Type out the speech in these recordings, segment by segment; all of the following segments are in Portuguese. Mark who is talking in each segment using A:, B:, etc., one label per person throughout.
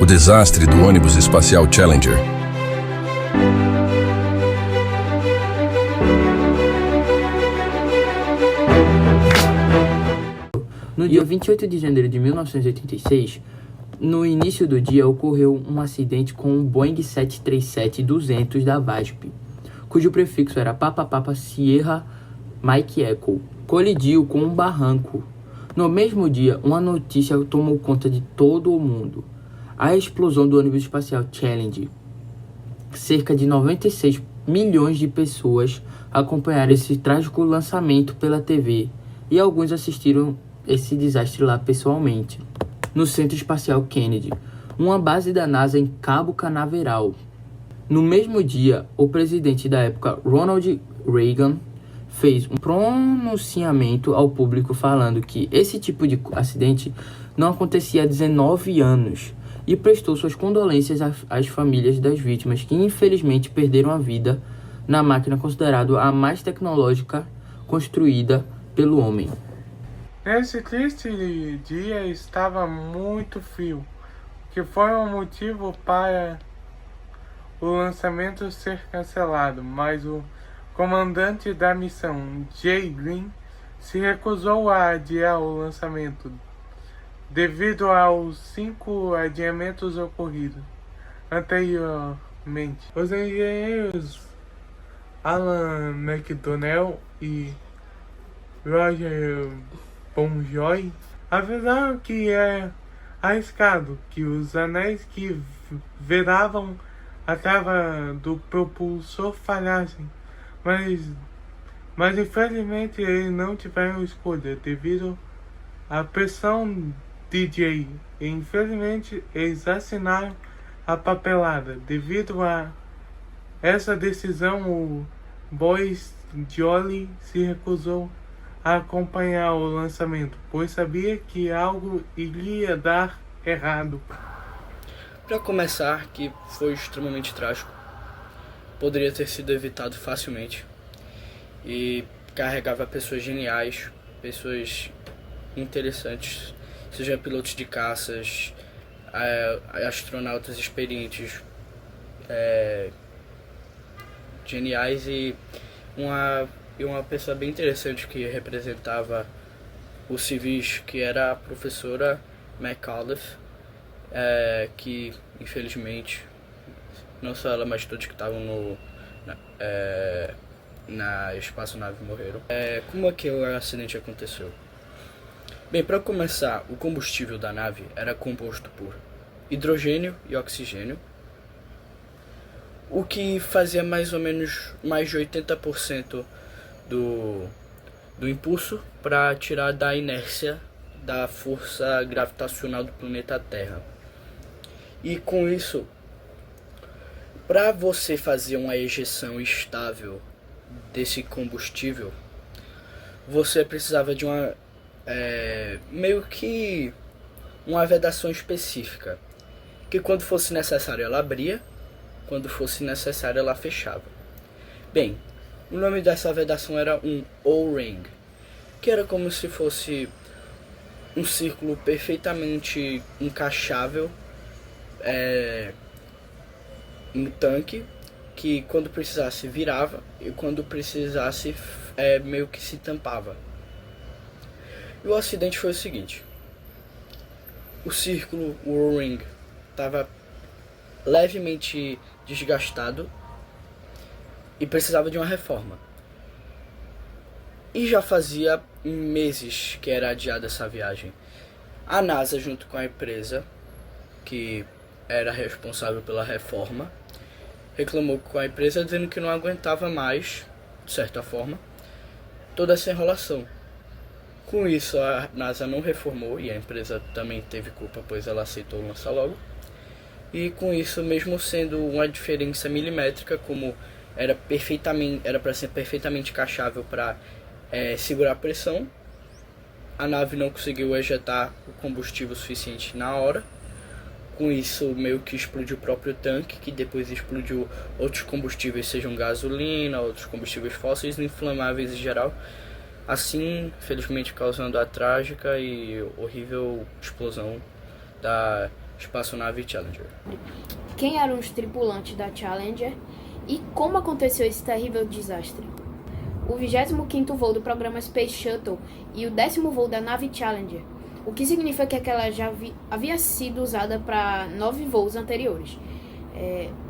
A: O desastre do ônibus espacial Challenger.
B: No dia 28 de janeiro de 1986, no início do dia ocorreu um acidente com um Boeing 737-200 da VASP, cujo prefixo era Papa Papa Sierra Mike Echo, colidiu com um barranco. No mesmo dia, uma notícia tomou conta de todo o mundo: a explosão do ônibus espacial Challenger. Cerca de 96 milhões de pessoas acompanharam esse trágico lançamento pela TV e alguns assistiram esse desastre lá pessoalmente, no Centro Espacial Kennedy, uma base da NASA em Cabo Canaveral. No mesmo dia, o presidente da época, Ronald Reagan, fez um pronunciamento ao público falando que esse tipo de acidente não acontecia há 19 anos e prestou suas condolências às famílias das vítimas que infelizmente perderam a vida na máquina considerada a mais tecnológica construída pelo homem.
C: Nesse triste dia estava muito frio, que foi o motivo para o lançamento ser cancelado, mas o comandante da missão, Jay Green, se recusou a adiar o lançamento, devido aos 5 adiamentos ocorridos anteriormente. Os engenheiros Alan McDonnell e Roger Bonjoy avisaram que é arriscado que os anéis que vedavam a trava do propulsor falhassem, mas infelizmente eles não tiveram escolha devido à pressão DJ, e infelizmente eles assinaram a papelada. Devido a essa decisão, o Boris Joly se recusou a acompanhar o lançamento, pois sabia que algo iria dar errado.
D: Para começar, que foi extremamente trágico, poderia ter sido evitado facilmente e carregava pessoas geniais, pessoas interessantes, seja pilotos de caças, astronautas experientes, geniais e uma pessoa bem interessante que representava os civis, que era a professora McAuliffe, que infelizmente não só ela, mas todos que estavam na espaçonave morreram. Como é que o acidente aconteceu? Bem, para começar, o combustível da nave era composto por hidrogênio e oxigênio, o que fazia mais ou menos mais de 80% do impulso para tirar da inércia da força gravitacional do planeta Terra. E com isso, para você fazer uma ejeção estável desse combustível, você precisava de meio que uma vedação específica, que quando fosse necessário ela abria, quando fosse necessário ela fechava. Bem, o nome dessa vedação era um O-ring, que era como se fosse um círculo perfeitamente encaixável no tanque, que quando precisasse virava e quando precisasse meio que se tampava. E o acidente foi o seguinte: o círculo, o O-ring, estava levemente desgastado e precisava de uma reforma. E já fazia meses que era adiada essa viagem. A NASA, junto com a empresa que era responsável pela reforma, reclamou com a empresa dizendo que não aguentava mais, de certa forma, toda essa enrolação. Com isso, a NASA não reformou e a empresa também teve culpa, pois ela aceitou lançar logo. E com isso, mesmo sendo uma diferença milimétrica, como era para ser perfeitamente encaixável para segurar a pressão, a nave não conseguiu ejetar o combustível suficiente na hora. Com isso, meio que explodiu o próprio tanque, que depois explodiu outros combustíveis, sejam gasolina, outros combustíveis fósseis, inflamáveis em geral. Assim, felizmente, causando a trágica e horrível explosão espaçonave Challenger.
E: Quem eram os tripulantes da Challenger e como aconteceu esse terrível desastre? O 25º voo do programa Space Shuttle e o 10º voo da nave Challenger, o que significa que aquela já havia sido usada para 9 voos anteriores.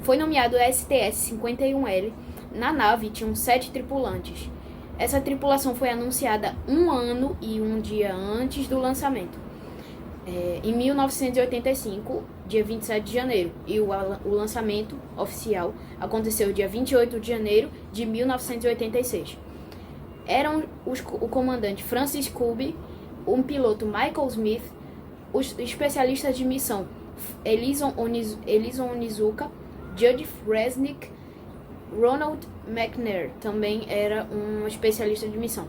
E: Foi nomeado STS-51L. Na nave tinham 7 tripulantes. Essa tripulação foi anunciada 1 ano e 1 dia antes do lançamento, em 1985, dia 27 de janeiro, e o lançamento oficial aconteceu dia 28 de janeiro de 1986. Eram o comandante Francis Kubi, o piloto Michael Smith, os especialistas de missão Elison Onizuka, Judith Resnick, Ronald McNair também era um especialista de missão.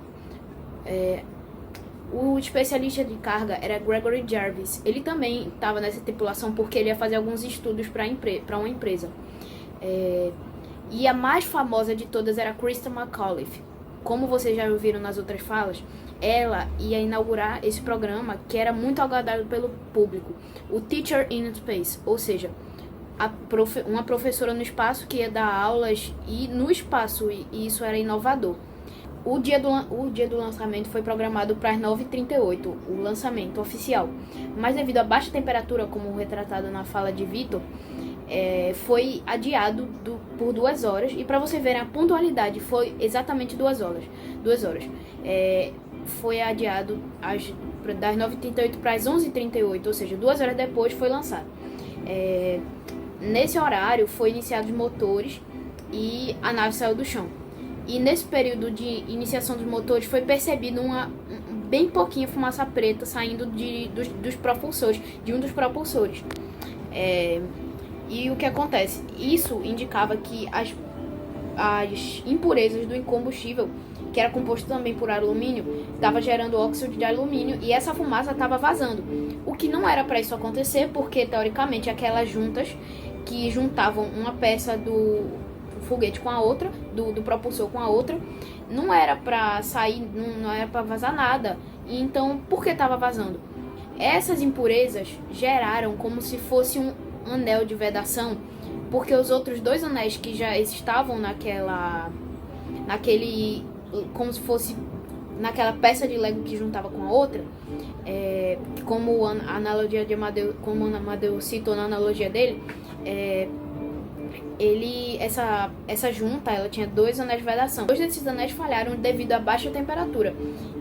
E: O especialista de carga era Gregory Jarvis. Ele também estava nessa tripulação porque ele ia fazer alguns estudos para uma empresa. E a mais famosa de todas era Krista McAuliffe. Como vocês já ouviram nas outras falas, ela ia inaugurar esse programa que era muito aguardado pelo público, o Teacher in Space, ou seja, uma professora no espaço que ia dar aulas no espaço, e isso era inovador. O dia do lançamento foi programado para as 9h38, o lançamento oficial, mas devido à baixa temperatura, como retratado na fala de Vitor, foi adiado por 2 horas, e para você ver a pontualidade, foi exatamente 2 horas. Foi adiado das 9h38 para as 11h38, ou seja, 2 horas depois foi lançado. Nesse horário foi iniciados os motores e a nave saiu do chão. E nesse período de iniciação dos motores foi percebido bem pouquinha fumaça preta saindo dos propulsores, de um dos propulsores. E o que acontece? Isso indicava que as impurezas do combustível, que era composto também por alumínio, estava gerando óxido de alumínio e essa fumaça estava vazando. O que não era para isso acontecer, porque teoricamente aquelas juntas que juntavam uma peça do foguete com a outra, do propulsor com a outra, não era para sair, não era para vazar nada. E então, por que estava vazando? Essas impurezas geraram como se fosse um anel de vedação, porque os outros 2 anéis que já estavam como se fosse naquela peça de Lego que juntava com a outra, como a analogia de Amadeu, como o Amadeu citou na analogia dele, essa junta, ela tinha 2 anéis de vedação. 2 desses anéis falharam devido à baixa temperatura.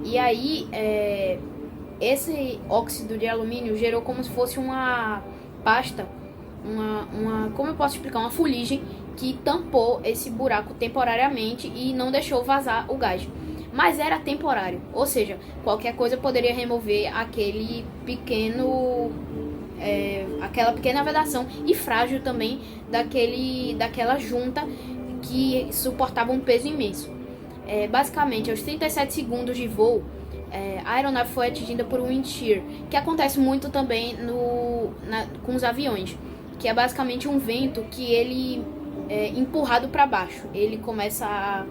E: E aí, esse óxido de alumínio gerou como se fosse uma pasta, como eu posso explicar, uma fuligem que tampou esse buraco temporariamente e não deixou vazar o gás. Mas era temporário, ou seja, qualquer coisa poderia remover aquela pequena vedação e frágil também daquela junta que suportava um peso imenso. Basicamente, aos 37 segundos de voo, a aeronave foi atingida por um wind shear, que acontece muito também com os aviões, que é basicamente um vento que ele é empurrado para baixo. Ele começa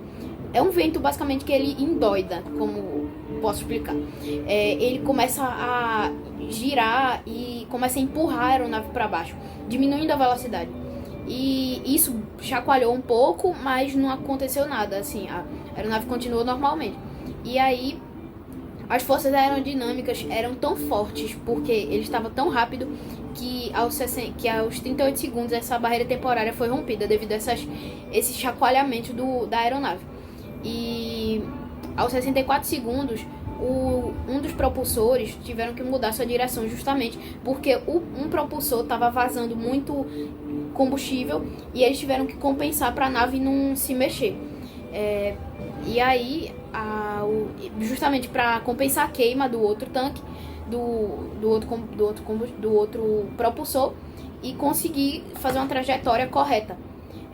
E: é um vento basicamente que ele endoida, como posso explicar. Ele começa a girar e começa a empurrar a aeronave para baixo, diminuindo a velocidade. E isso chacoalhou um pouco, mas não aconteceu nada, assim, a aeronave continuou normalmente. E aí, as forças aerodinâmicas eram tão fortes, porque ele estava tão rápido, que aos 38 segundos essa barreira temporária foi rompida, devido a esse chacoalhamento da aeronave. E aos 64 segundos, um dos propulsores tiveram que mudar sua direção, justamente porque um propulsor estava vazando muito combustível e eles tiveram que compensar para a nave não se mexer. E aí, justamente para compensar a queima do outro tanque, do outro propulsor, e conseguir fazer uma trajetória correta.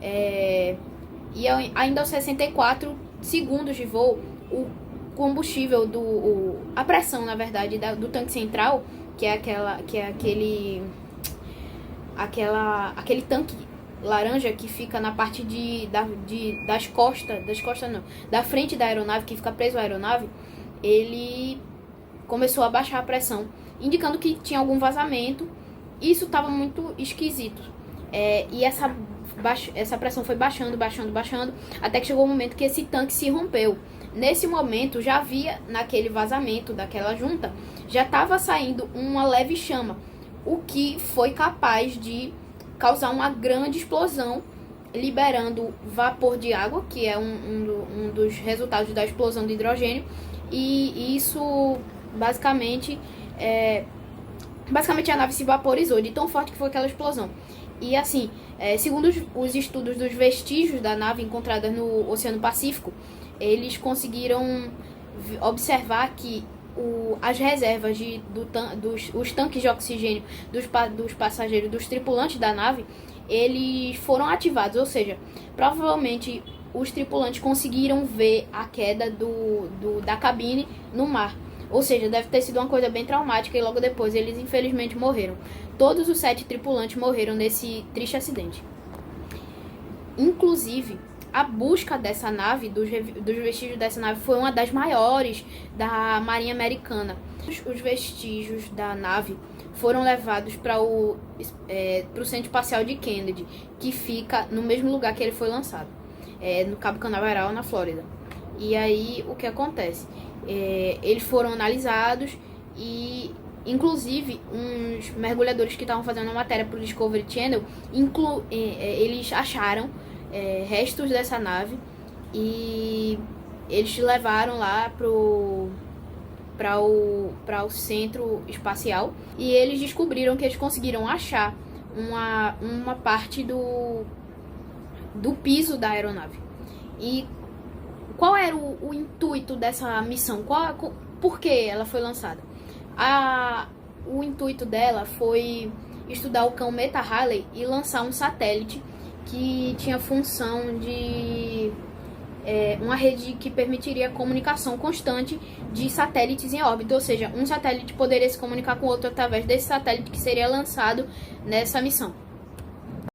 E: E ainda aos 64 segundos de voo, o combustível a pressão, na verdade, do tanque central, que é aquele tanque laranja que fica na parte da frente da aeronave, que fica preso à aeronave, ele começou a baixar a pressão, indicando que tinha algum vazamento isso estava muito esquisito. E essa pressão foi baixando, até que chegou o momento que esse tanque se rompeu. Nesse momento, já havia, naquele vazamento daquela junta, já estava saindo uma leve chama, o que foi capaz de causar uma grande explosão, liberando vapor de água, que é um dos resultados da explosão de hidrogênio, e isso basicamente a nave se vaporizou de tão forte que foi aquela explosão. E assim, segundo os estudos dos vestígios da nave encontradas no Oceano Pacífico, eles conseguiram observar que as reservas os tanques de oxigênio dos passageiros, dos tripulantes da nave, eles foram ativados, ou seja, provavelmente os tripulantes conseguiram ver a queda da cabine no mar. Ou seja, deve ter sido uma coisa bem traumática e logo depois eles infelizmente morreram. Todos os 7 tripulantes morreram nesse triste acidente. Inclusive, a busca dessa nave, dos vestígios dessa nave, foi uma das maiores da Marinha Americana. Os vestígios da nave foram levados para o Centro Espacial de Kennedy, que fica no mesmo lugar que ele foi lançado, no Cabo Canaveral, na Flórida. E aí, o que acontece? Eles foram analisados e, inclusive, uns mergulhadores que estavam fazendo uma matéria para o Discovery Channel, eles acharam restos dessa nave e eles levaram lá para o centro espacial, e eles descobriram que eles conseguiram achar uma parte do piso da aeronave. E qual era o intuito dessa missão? Por que ela foi lançada? O intuito dela foi estudar o Cometa Halley e lançar um satélite que tinha função de uma rede que permitiria a comunicação constante de satélites em órbita, ou seja, um satélite poderia se comunicar com o outro através desse satélite que seria lançado nessa missão.